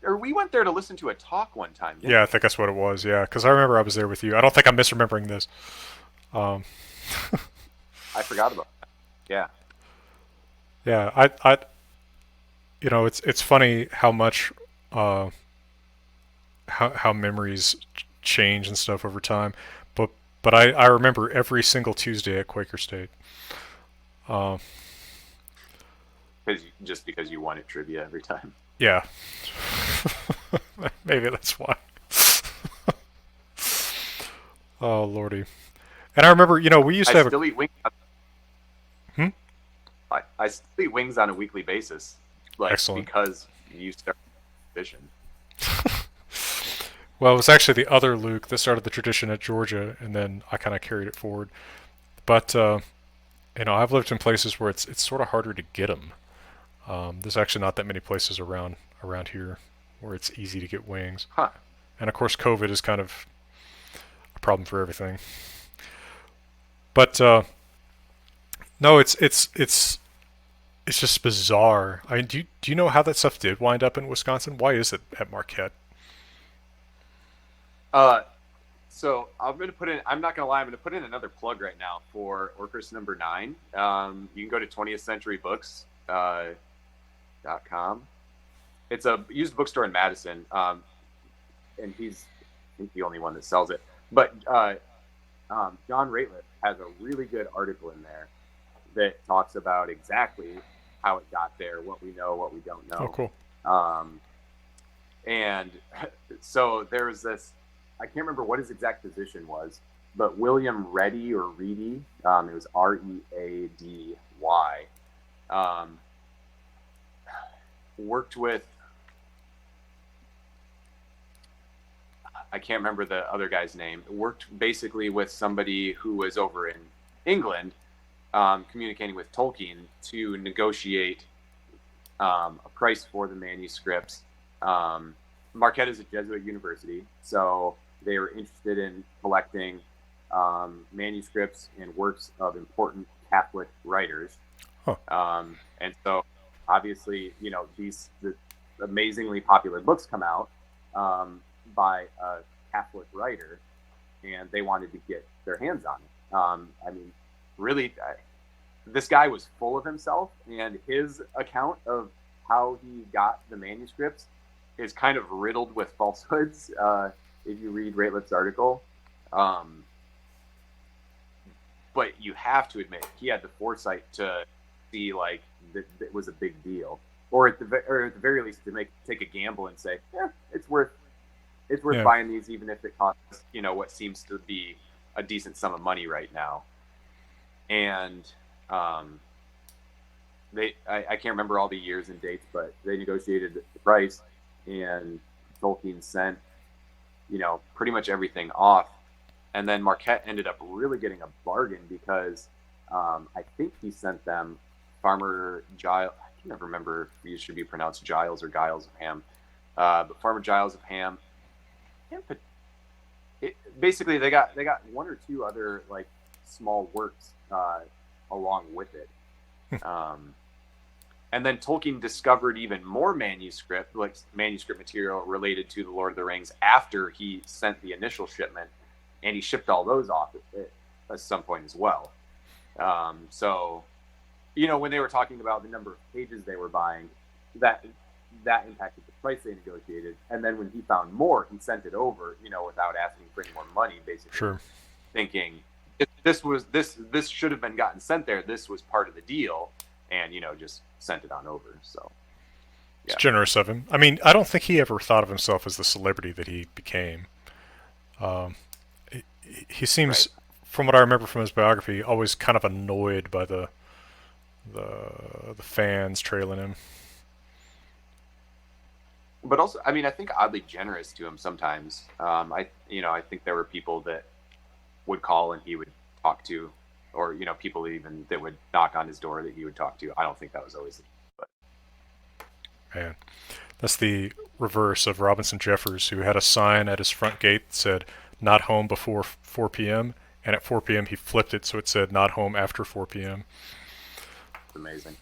Or we went there to listen to a talk one time, didn't yeah, I we? think that's what it was. Yeah, because I remember I was there with you. I don't think I'm misremembering this. Um, I forgot about that. Yeah. yeah, it's funny how much uh, how memories change and stuff over time. But I remember every single Tuesday at Quaker State. Uh, Because you won at trivia every time. yeah, maybe that's why. Oh lordy! And I remember, we used I to have a. still eat wings. Hmm? I still eat wings on a weekly basis, like Excellent. because you start vision. Well, it was actually the other Luke that started the tradition at Georgia, and then I kind of carried it forward. But I've lived in places where it's sort of harder to get them. There's actually not that many places around here where it's easy to get wings, Huh. and of course, COVID is kind of a problem for everything. But no, it's just bizarre. I mean, do you know how that stuff did wind up in Wisconsin? Why is it at Marquette? Uh, so I'm gonna put in. I'm not gonna lie. I'm gonna put in another plug right now for Orcus number 9. You can go to 20th Century Books .com. It's a used bookstore in Madison, and he's I think the only one that sells it. But John Rateliff has a really good article in there that talks about exactly how it got there, what we know, what we don't Oh, know. cool. Um, and so there was this, I can't remember what his exact position was, but William Ready or Reedy, it was Ready, worked with, I can't remember the other guy's name, worked basically with somebody who was over in England, communicating with Tolkien to negotiate a price for the manuscripts. Marquette is a Jesuit university, so they were interested in collecting manuscripts and works of important Catholic writers. Huh. And so, obviously, the amazingly popular books come out by a Catholic writer, and they wanted to get their hands on it. I mean, really, this guy was full of himself, and his account of how he got the manuscripts is kind of riddled with falsehoods. If you read Rateliff's article, but you have to admit he had the foresight to see like that it was a big deal, or at the very least to take a gamble and say, yeah, it's worth Yeah. buying these, even if it costs what seems to be a decent sum of money right now. And I can't remember all the years and dates, but they negotiated the price, and Tolkien sent pretty much everything off, and then Marquette ended up really getting a bargain because I think he sent them Farmer Giles. I can never remember if it should be pronounced Giles or Giles of Ham, but Farmer Giles of Ham. Basically, they got one or two other like small works along with it. And then Tolkien discovered even more manuscript material related to the Lord of the Rings after he sent the initial shipment, and he shipped all those off at some point as well. So when they were talking about the number of pages they were buying, that that impacted the price they negotiated. And then when he found more, he sent it over, without asking for any more money, basically Sure. thinking this should have been gotten sent there. This was part of the deal, and just sent it on over. So It's yeah, generous of him. I mean, I don't think he ever thought of himself as the celebrity that he became. Um, he right. seems, from what I remember from his biography, always kind of annoyed by the fans trailing him. But also, I mean, I think oddly generous to him sometimes. I think there were people that would call and he would talk to, or people even that would knock on his door that he would talk to. I don't think that was always, but Man, that's the reverse of Robinson Jeffers, who had a sign at his front gate that said "Not home before 4 p.m." and at 4 p.m. he flipped it so it said "Not home after 4 p.m." it's amazing.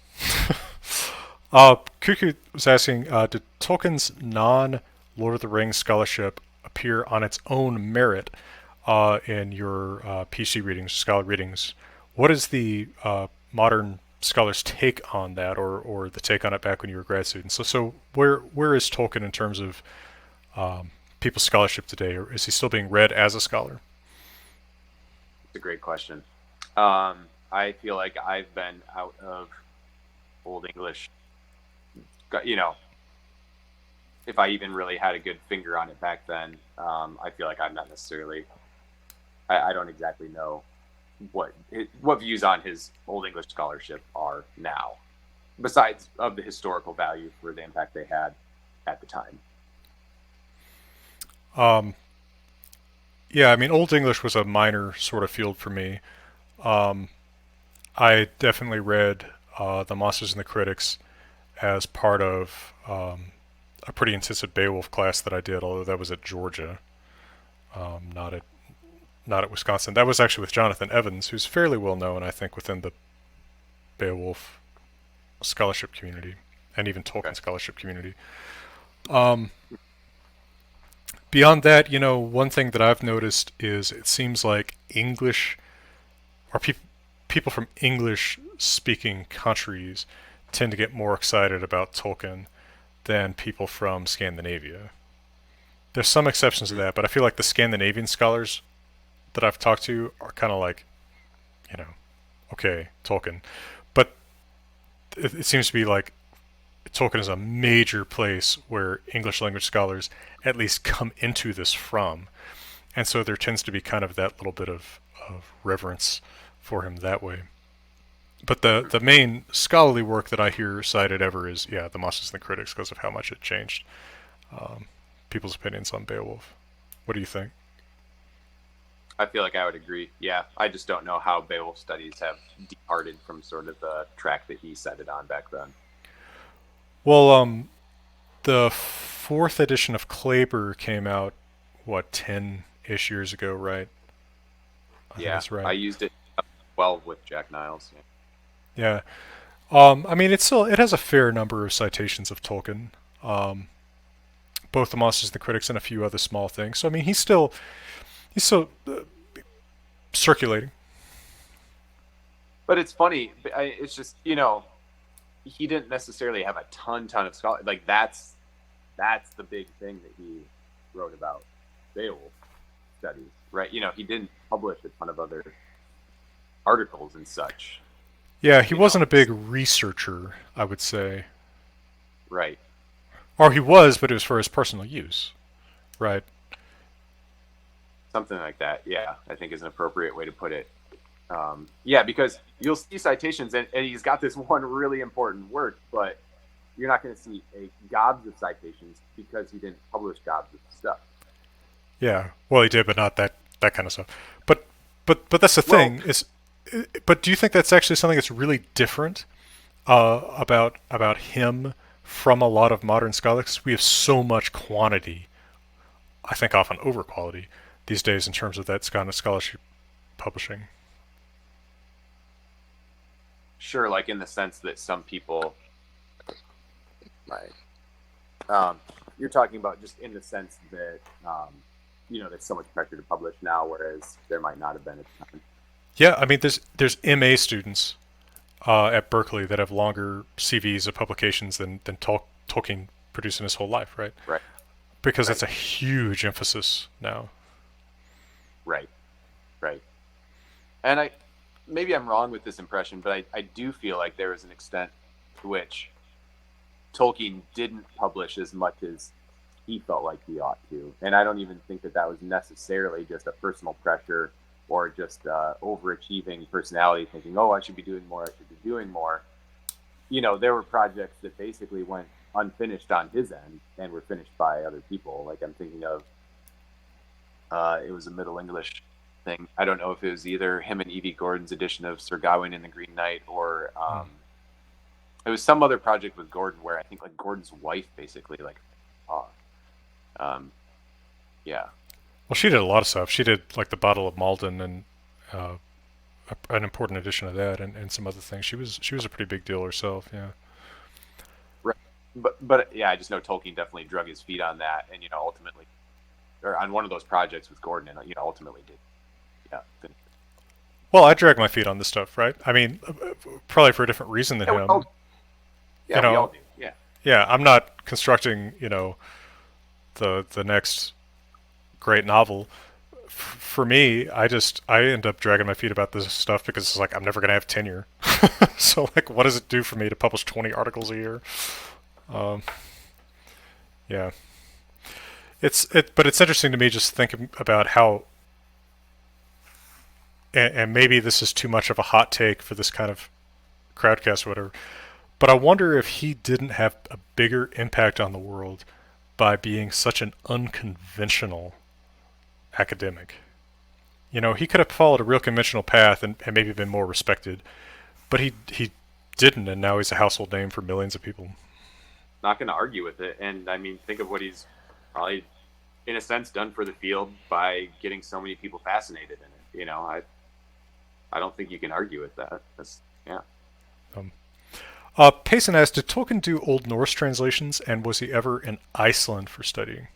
Cuckoo was asking, did Tolkien's non-Lord of the Rings scholarship appear on its own merit in your PC readings, scholar readings? What is the modern scholars' take on that, or the take on it back when you were a grad student? So where is Tolkien in terms of people's scholarship today, or is he still being read as a scholar? It's a great question. I feel like I've been out of Old English. You know, if I even really had a good finger on it back then, I feel like I'm not necessarily. I don't exactly know what views on his Old English scholarship are now, besides of the historical value for the impact they had at the time. Um, yeah, I mean, Old English was a minor sort of field for me. Um, I definitely read The Monsters and the Critics as part of a pretty intensive Beowulf class that I did, although that was at Georgia, not at Wisconsin. That was actually with Jonathan Evans, who's fairly well known, I think, within the Beowulf scholarship community and even Okay. Tolkien scholarship community. Um, Beyond that, one thing that I've noticed is it seems like English or people from English speaking countries tend to get more excited about Tolkien than people from Scandinavia. There's some exceptions to Mm-hmm. that, but I feel like the Scandinavian scholars that I've talked to are kind of like, you know, okay, Tolkien. But it seems to be like Tolkien is a major place where English language scholars at least come into this from. And so there tends to be kind of that little bit of reverence for him that way. But the main scholarly work that I hear cited ever is, yeah, The Monsters and the Critics, because of how much it changed um, people's opinions on Beowulf. What do you think? I feel like I would agree. Yeah, I just don't know how Beowulf studies have departed from sort of the track that he set it on back then. Well, the fourth edition of Kleber came out, what, 10-ish years ago, right? I think Yeah, that's I right. used it well with Jack Niles. Yeah. Yeah. I mean, it has a fair number of citations of Tolkien, um, both the Monsters and the Critics and a few other small things. So I mean, he's still circulating. But it's funny. It's just he didn't necessarily have a ton of scholar. Like that's the big thing that he wrote about Beowulf studies, right? He didn't publish a ton of other articles and such. Yeah, he You know, wasn't a big researcher, I would say, right? or he was, but it was for his personal use, right? Something like that. Yeah, I think is an appropriate way to put it. Yeah, because you'll see citations, and he's got this one really important work, but you're not going to see a gobs of citations because he didn't publish gobs of stuff. Yeah, well, he did, but not that kind of stuff. But but that's the Well, thing is. But do you think that's actually something that's really different about him from a lot of modern scholars? We have so much quantity, I think often over quality, these days in terms of that kind of scholarship publishing. sure, like in the sense that some people, right? Um, you're talking about just in the sense that there's so much pressure to publish now, whereas there might not have been at the time. Yeah, I mean, there's MA students at Berkeley that have longer CVs of publications than Tolkien produced in his whole life, right? Right. Because that's Right. a huge emphasis now. Right. Right. And maybe I'm wrong with this impression, but I do feel like there is an extent to which Tolkien didn't publish as much as he felt like he ought to. And I don't even think that that was necessarily just a personal pressure or just overachieving personality thinking, oh, I should be doing more, I should be doing more. You know, there were projects that basically went unfinished on his end and were finished by other people. Like I'm thinking of, it was a Middle English thing. I don't know if it was either him and Evie Gordon's edition of Sir Gawain and the Green Knight, or it was some other project with Gordon where I think like Gordon's wife basically like, yeah. Well, she did a lot of stuff. She did like the Bottle of Malden and an important edition of that, and some other things. She was a pretty big deal herself. Yeah. Right. But yeah, I just know Tolkien definitely drug his feet on that, and ultimately, or on one of those projects with Gordon, and ultimately did, yeah. Well, I drag my feet on this stuff, right? I mean, probably for a different reason than Yeah, him. yeah, we all do. Yeah. Yeah, I'm not constructing, the next great novel. For me, I end up dragging my feet about this stuff because it's like I'm never gonna have tenure. So like, what does it do for me to publish 20 articles a year? Um, yeah, but it's interesting to me just thinking about how, and maybe this is too much of a hot take for this kind of crowdcast or whatever. But I wonder if he didn't have a bigger impact on the world by being such an unconventional academic. He could have followed a real conventional path and maybe been more respected, but he didn't, and now he's a household name for millions of people. Not going to argue with it, and I mean, think of what he's probably, in a sense, done for the field by getting so many people fascinated in it. I don't think you can argue with that. That's yeah. Um, Payson asked, did Tolkien do Old Norse translations, and was he ever in Iceland for studying?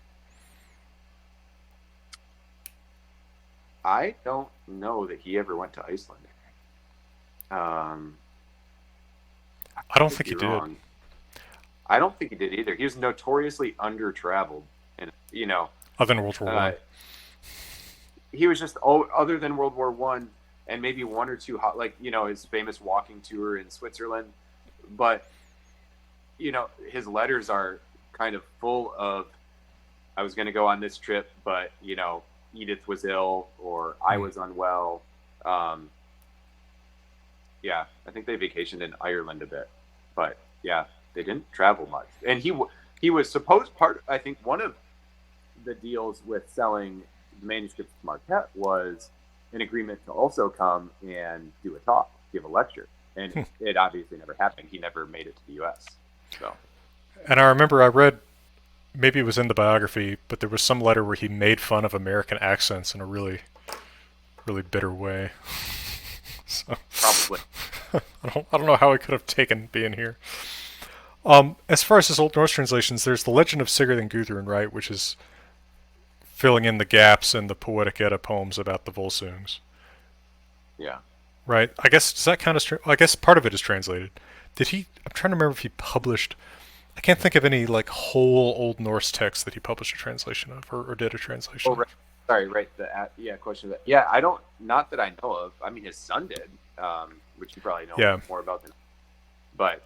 I don't know that he ever went to Iceland. I don't think he did. Wrong. I don't think he did either. He was notoriously under-traveled, and Other than World War One. He was just other than World War One, and maybe one or two his famous walking tour in Switzerland. But his letters are kind of full of, I was going to go on this trip, but Edith was ill or I was unwell. Yeah, I think they vacationed in Ireland a bit, but yeah, they didn't travel much. And he was supposed I think one of the deals with selling the manuscripts to Marquette was an agreement to also come and do a talk, give a lecture. And it obviously never happened. He never made it to the U.S. So. And I remember I read, maybe it was in the biography, but there was some letter where he made fun of American accents in a really, really bitter way. So, probably. I don't know how he could have taken being here. As far as his Old Norse translations, there's the Legend of Sigurd and Gudrun, right, which is filling in the gaps in the Poetic Edda poems about the Volsungs. Yeah. Right. I guess does that count as? I guess part of it is translated. Did he? I'm trying to remember if he published. I can't think of any like whole Old Norse text that he published a translation of or did a translation. Oh, right. Sorry, right. Question of that. Yeah, I don't. Not that I know of. I mean, his son did, which you probably know more about than. But.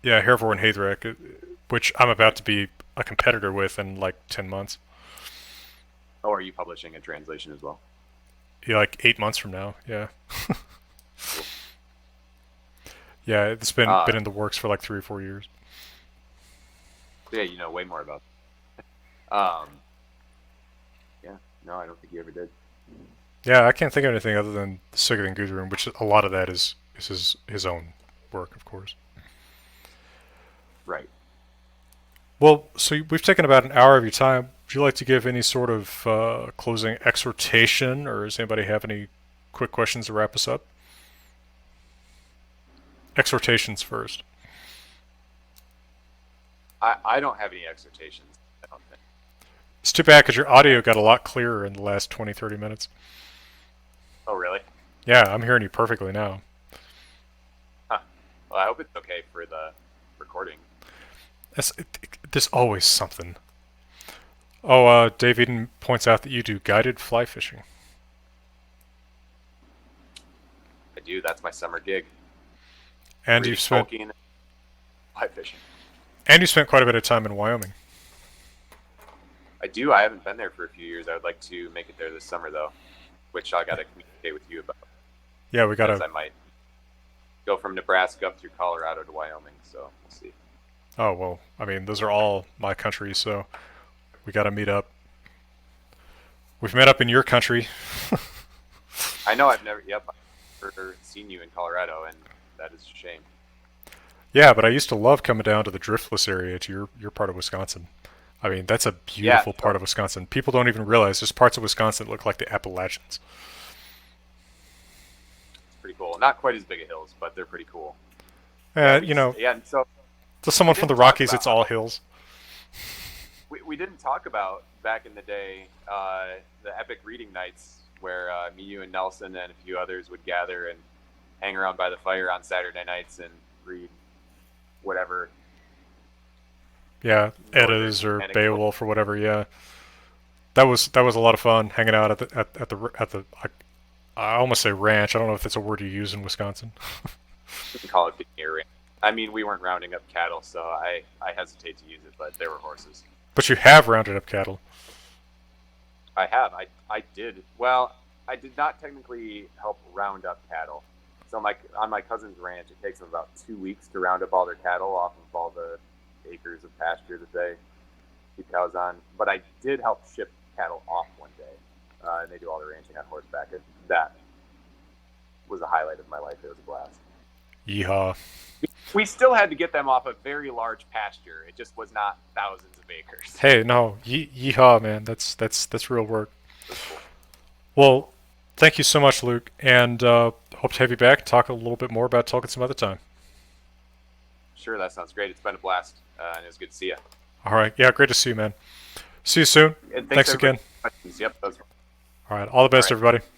Yeah, Hervor and Haedrek, which I'm about to be a competitor with in like 10 months. Oh, are you publishing a translation as well? Yeah, like 8 months from now. Yeah. Cool. Yeah, it's been in the works for like 3 or 4 years. Yeah, you know way more about it. Yeah, no, I don't think he ever did. Yeah, I can't think of anything other than Sigurd and Gudrun, which a lot of that is his own work, of course. Right. Well, so we've taken about an hour of your time. Would you like to give any sort of closing exhortation, or does anybody have any quick questions to wrap us up? Exhortations first. I don't have any exhortations, I don't think. It's too bad because your audio got a lot clearer in the last 20, 30 minutes. Oh, really? Yeah, I'm hearing you perfectly now. Well, I hope it's okay for the recording. There's always something. Oh, Dave Eden points out that you do guided fly fishing. I do. That's my summer gig. And Reading you've spent Tolkien, fly fishing. and you spent quite a bit of time in Wyoming. I do. I haven't been there for a few years. I would like to make it there this summer, though, which I got to communicate with you about. Yeah, we Because gotta. I might go from Nebraska up through Colorado to Wyoming. So we'll see. Oh well, I mean, those are all my countries, so we gotta meet up. We've met up in your country. I know I've never. Yep, I've never seen you in Colorado, and that is a shame. Yeah, but I used to love coming down to the Driftless area to your part of Wisconsin. I mean, that's a Yeah, beautiful part of Wisconsin. People don't even realize there's parts of Wisconsin that look like the Appalachians. it's pretty cool. Not quite as big a hills, but they're pretty cool. You know, Yeah. And so to someone we from the didn't talk Rockies, about it's all hills. we didn't talk about back in the day the epic reading nights where me, you, and Nelson and a few others would gather and hang around by the fire on Saturday nights and read whatever. Yeah, Eddas or Beowulf or whatever. Yeah, that was a lot of fun hanging out at the I almost say ranch. I don't know if that's a word you use in Wisconsin. You can call it being a ranch. I mean, we weren't rounding up cattle, so I hesitate to use it, but there were horses. But you have rounded up cattle. I have. I did. Well, I did not technically help round up cattle. So on my cousin's ranch, it takes them about 2 weeks to round up all their cattle off of all the acres of pasture that they keep cows on. But I did help ship cattle off one day, and they do all the ranching on horseback. And that was a highlight of my life. It was a blast. Yeehaw. We still had to get them off a very large pasture. It just was not thousands of acres. Hey, no, yeehaw, man. That's real work. Well, thank you so much, Luke, and hope to have you back. Talk a little bit more about Tolkien some other time. Sure, that sounds great. It's been a blast, and it was good to see you. All right, yeah, great to see you, man. See you soon. And Thanks again. Yep, those All right, all the best, All right. everybody.